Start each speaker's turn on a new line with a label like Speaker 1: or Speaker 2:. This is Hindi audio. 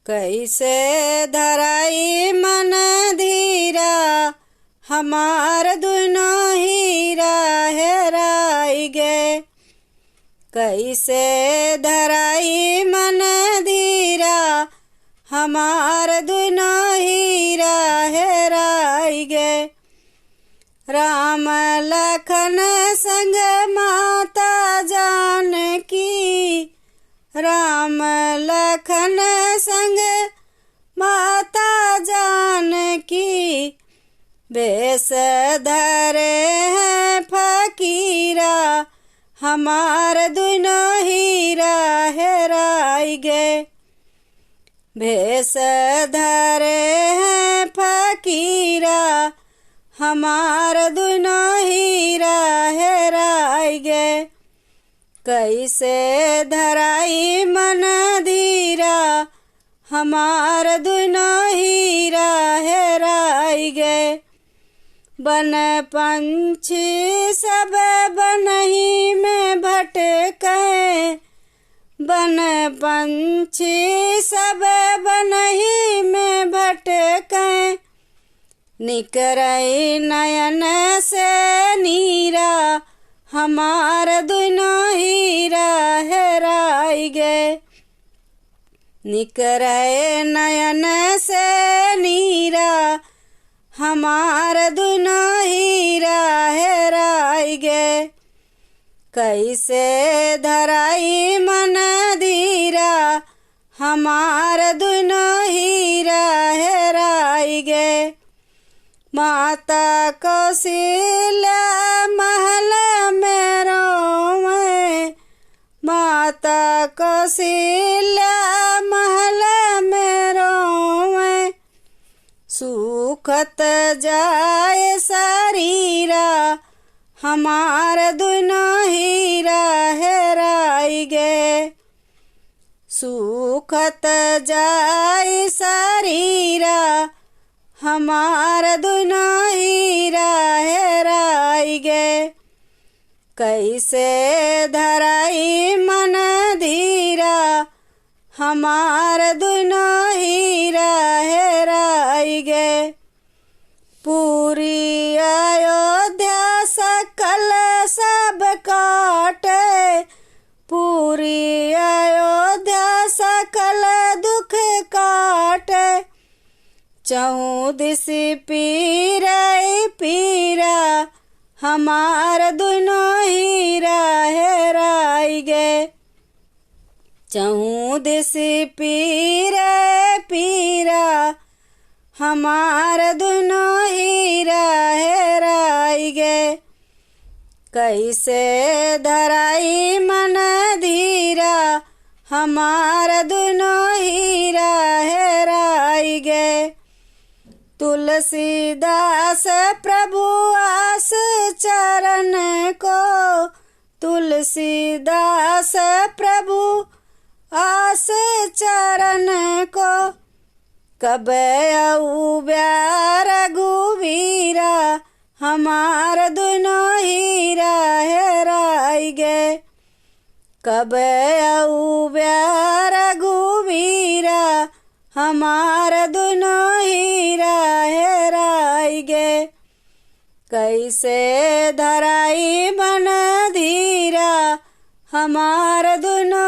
Speaker 1: कैसे धराई मन धीरा, हमार दुनो हीरा हेराई गे। कैसे धराई मन धीरा, हमार दुनो हीरा हेराई गे। राम लखन संग माता जानकी, राम लखन संग माता जानकी, बेस धरे हैं फकीरा, हमार दुनो हीरा हेराई गे। भेस धरे हैं फकीरा, हमार दुनो हीरा हेराई गे। कैसे धराई मन धीरा, हमार दुनो हीरा हेराई गे। बन पंछी सब बनही में भटके, बन पंछी सब बनही में भटके, निकरई नयन से नीरा, हमार दुनो हीरा हेराई गे। निकरई नयन से नीरा, हमार दुनो हीरा हेराई गे। कैसे धराई मन धीरा, हमार दुनो हीरा हेराई गे। माता कौशल्या महल में रोवे, माता कौशल्या महल में रोवे, सुखत जाए शरीरा, हमार दुनो हीरा हेराई गे। सुखत जाए शरीरा, हमार दुनो हीरा हेराई गे। कैसे धराई मन धीरा, हमार दुनो हीरा हेराई गे। पूरी अयोध्या सकल सब काटे, पूरी अयोध्या सकल दुख काटे, चौदिस पीरई पीरा, हमार दुनो हीरा हेराई गे। चौदिस पीरई पीरा, हमार दुनो हीरा हेराई गे। कैसे धराई मन धीरा, हमार दुनो हीरा हेराई गे। तुलसीदास प्रभु आस चरण को, तुलसीदास प्रभु आस चरण को, कब आऊ ब्याह रघुवीरा, हमार दुनो हीरा हेराई गे। कब आऊ ब्याह रघुवीरा, हमार दुनो हीरा हेराई गे। कैसे धराई मन धीरा, हमार दुनो